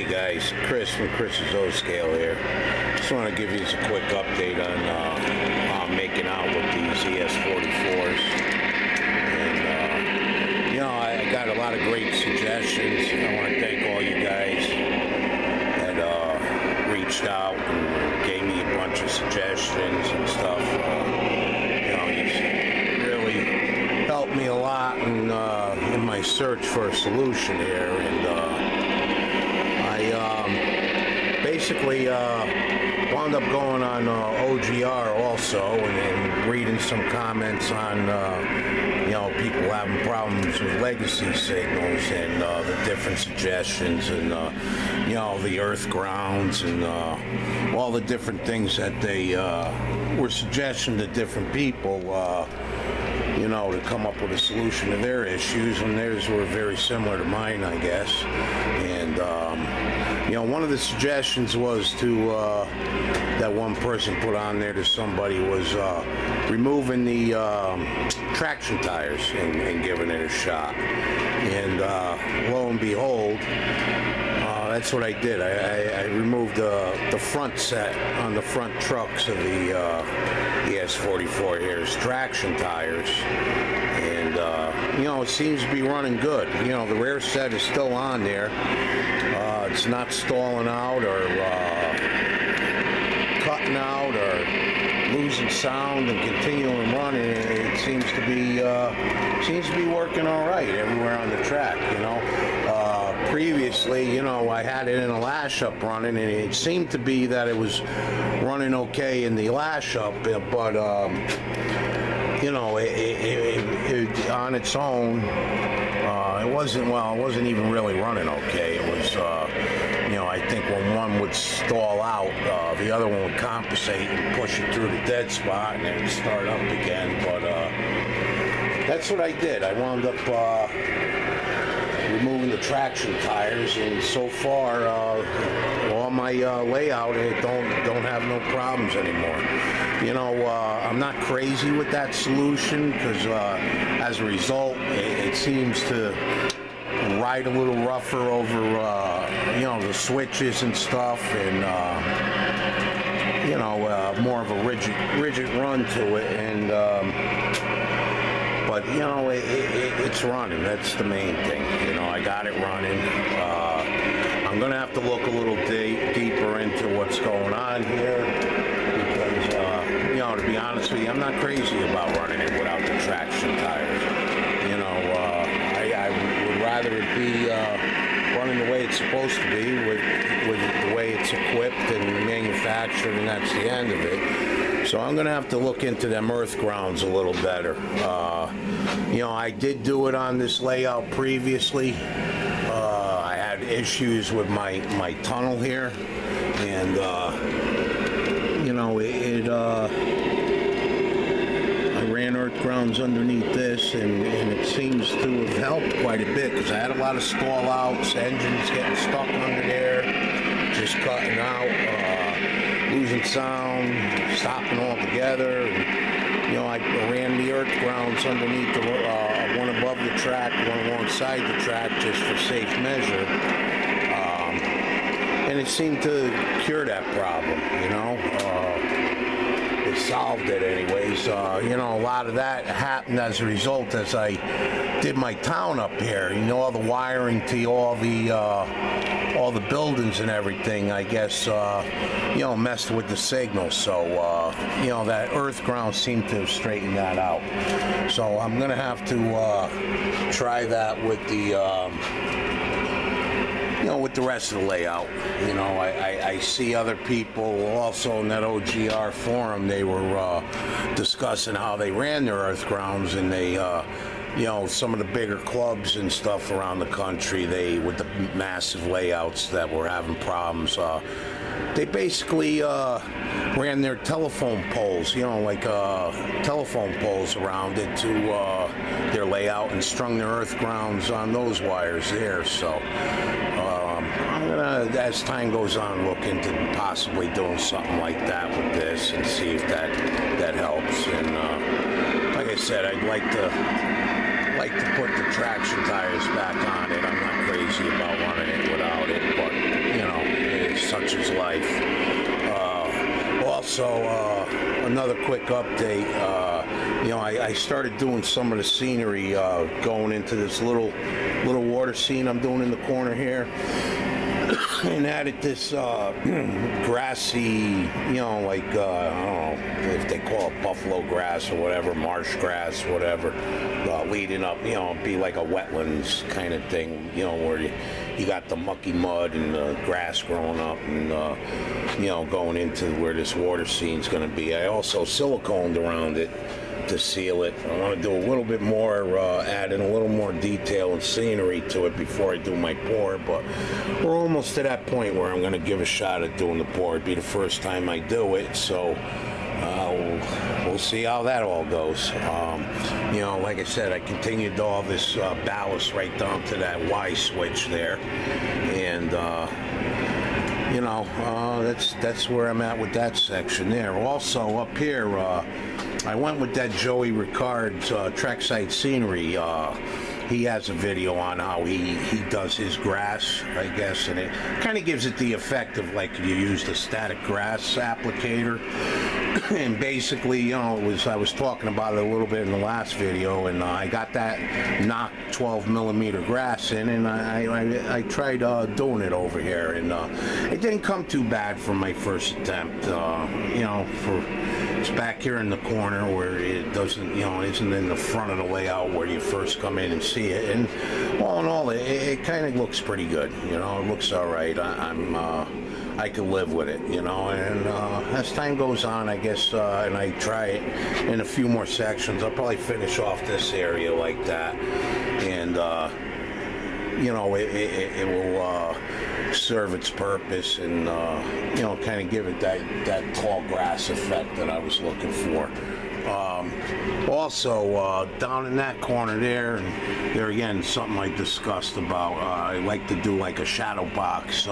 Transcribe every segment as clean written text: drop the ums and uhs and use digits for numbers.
guys, Chris from Chris's O-Scale here. Just want to give you a quick update on making out with these ES44s. And, I got a lot of great suggestions. I want to thank all you guys that reached out and gave me a bunch of suggestions and stuff. You really helped me a lot in my search for a solution here. And basically wound up going on OGR also and reading some comments on people having problems with legacy signals and the different suggestions and the earth grounds and all the different things that they were suggesting to different people to come up with a solution to their issues, and theirs were very similar to mine, I guess. And one of the suggestions was to that one person put on there to somebody was removing the traction tires and giving it a shot. And lo and behold, that's what I did. I removed the front set on the front trucks of the ES44 here's traction tires, and it seems to be running good. The rear set is still on there. It's not stalling out or cutting out or losing sound and continuing running. It seems to be working all right everywhere on the track. Previously, I had it in a lash up running, and it seemed to be that it was running okay in the lash up, but it on its own, it wasn't even really running okay. It was, I think when one would stall out, the other one would compensate and push it through the dead spot and then start up again. But that's what I did. I wound up removing the traction tires, and so far all my layout don't have no problems anymore. I'm not crazy with that solution because as a result it seems to ride a little rougher over the switches and stuff, and more of a rigid run to it. And but it's running. That's the main thing. I got it running. I'm gonna have to look a little deeper into what's going on here, because to be honest with you, I'm not crazy about running it without the traction tires. I would rather it be running the way it's supposed to be with the way it's equipped and manufactured, and that's the end of it. So I'm gonna have to look into them earth grounds a little better. I did do it on this layout previously. I had issues with my tunnel here, and I ran earth grounds underneath this, and it seems to have helped quite a bit, because I had a lot of stall outs, engines getting stuck under there, just cutting out, losing sound, stopping altogether. And, I ran the earth grounds underneath the one above the track, one alongside the track, just for safe measure. And it seemed to cure that problem. It solved it anyways. A lot of that happened as a result as I did my town up here. All the wiring to all the buildings and everything, I guess, messed with the signal. So, that earth ground seemed to have straightened that out. So I'm going to have to try that with the, with the rest of the layout. I see other people also in that OGR forum. They were discussing how they ran their earth grounds, and they, some of the bigger clubs and stuff around the country, with the massive layouts that were having problems, they basically ran their telephone poles, telephone poles around it to their layout, and strung their earth grounds on those wires there. So I'm gonna, as time goes on, look into possibly doing something like that with this and see if that helps. And like I said, I'd like to put the traction tires back on it. I'm not crazy about running it without it, but Also, another quick update. You know, I started doing some of the scenery going into this little water scene I'm doing in the corner here, and added this grassy, you know, like I don't know if they call it buffalo grass or whatever, marsh grass, whatever, leading up. You know, be like a wetlands kind of thing. You know, where you got the mucky mud and the grass growing up, and you know, going into where this water scene's going to be. I also siliconed around it to seal it. I want to do a little bit more, add in a little more detail and scenery to it before I do my pour, but we're almost to that point where I'm going to give a shot at doing the pour. It'd be the first time I do it, so we'll see how that all goes. You know, like I said, I continued all this ballast right down to that Y switch there, and you know, that's where I'm at with that section there. Also up here, I went with that Joey Ricard's trackside scenery. He has a video on how he does his grass, I guess, and it kind of gives it the effect of like you used a static grass applicator. And basically, you know, I was talking about it a little bit in the last video, and I got that knocked 12 millimeter grass in, and I tried doing it over here, and it didn't come too bad for my first attempt. You know, it's back here in the corner where it doesn't, you know, isn't in the front of the layout where you first come in and see it, and all in all, it kind of looks pretty good. You know, it looks all right. I can live with it, you know, and as time goes on, I guess, and I try it in a few more sections, I'll probably finish off this area like that, and you know, it will serve its purpose, and you know, kind of give it that tall grass effect that I was looking for. Also, down in that corner there, and there again, something I discussed about, I like to do like a shadow box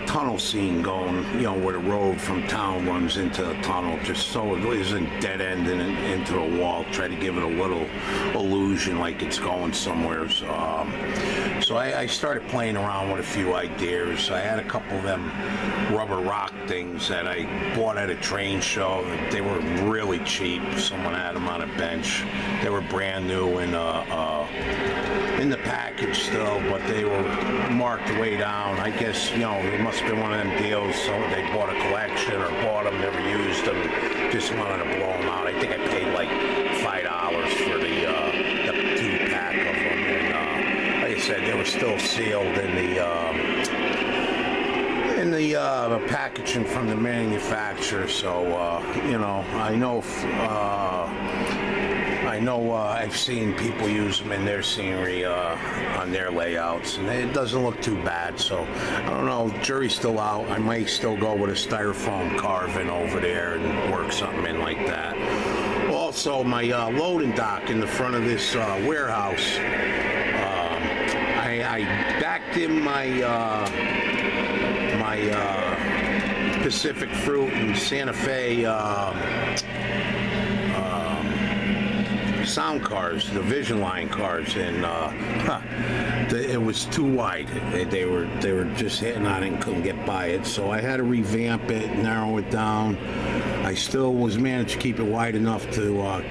tunnel scene going, you know, where the road from town runs into the tunnel, just so it isn't dead ending into the wall. Try to give it a little illusion like it's going somewhere. So I started playing around with a few ideas. I had a couple of them rubber rock things that I bought at a train show. They were really cheap. Someone had them on a bench. They were brand new and in the package still, but they were marked way down. I guess, you know, it must have been one of them deals. So they bought a collection or bought them, never used them, just wanted to blow them out. I think I paid like $5 for the 2-pack of them. And like I said, they were still sealed in the packaging from the manufacturer. So you know, I know I've seen people use them in their scenery on their layouts, and it doesn't look too bad. So I don't know, jury's still out. I might still go with a styrofoam carving over there and work something in like that. Also, my loading dock in the front of this warehouse, I backed in my Pacific Fruit and Santa Fe sound cars, the Vision Line cars, and it was too wide. They were just hitting on it and couldn't get by it, so I had to revamp it, narrow it down. I still managed to keep it wide enough to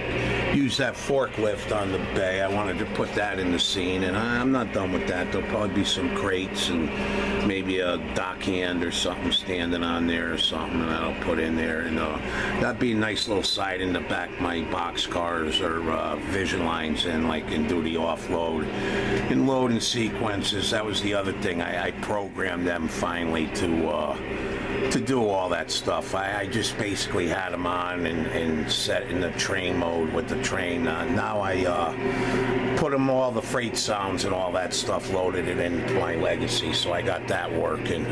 use that forklift on the bay. I wanted to put that in the scene, and I'm not done with that. There'll probably be some crates and maybe a dock hand or something standing on there or something that I'll put in there, and that'd be a nice little side in the back my box cars or Vision Lines in, like, and do the offload and loading sequences. That was the other thing. I programmed them finally to do all that stuff. I just basically had them on and set in the train mode with the train. Now I put them all the freight sounds and all that stuff, loaded it into my Legacy, so I got that working.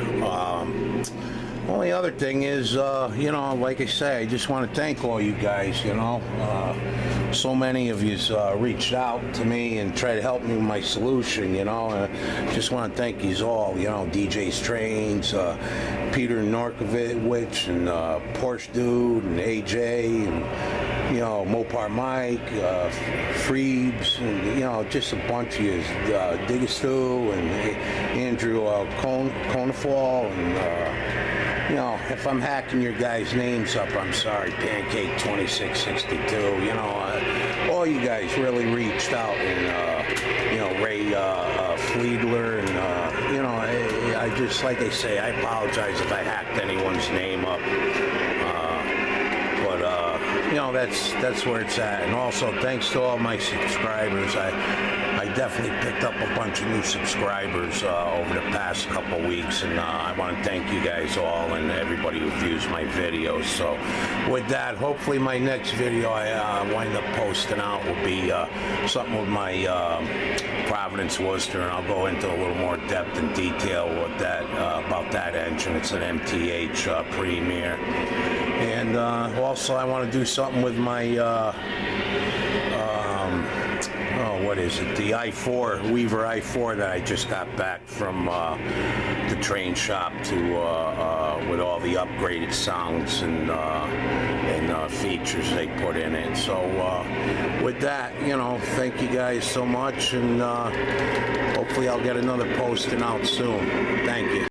Only other thing is, you know, like I say, I just want to thank all you guys, you know. So many of you reached out to me and tried to help me with my solution, you know. Just want to thank you all, you know, DJ's Trains, Peter Norkovich, and Porsche Dude, and AJ, and Mopar Mike, Freebs, and, just a bunch of you, Diggestu and Andrew Conafall, and if I'm hacking your guys' names up, I'm sorry. Pancake 2662. All you guys really reached out, and Ray Fleedler, and I just, like I say, I apologize if I hacked anyone's name up. That's where it's at. And also, thanks to all my subscribers. I definitely picked up a bunch of new subscribers over the past couple weeks, and I want to thank you guys all and everybody who views my videos. So with that, hopefully my next video I wind up posting out will be something with my Providence Worcester, and I'll go into a little more depth and detail with that about that engine. It's an MTH Premier. And also I want to do something with my what is it, the i4, Weaver i4 that I just got back from the train shop to with all the upgraded sounds and features they put in it. So with that, thank you guys so much, and hopefully I'll get another posting out soon. Thank you.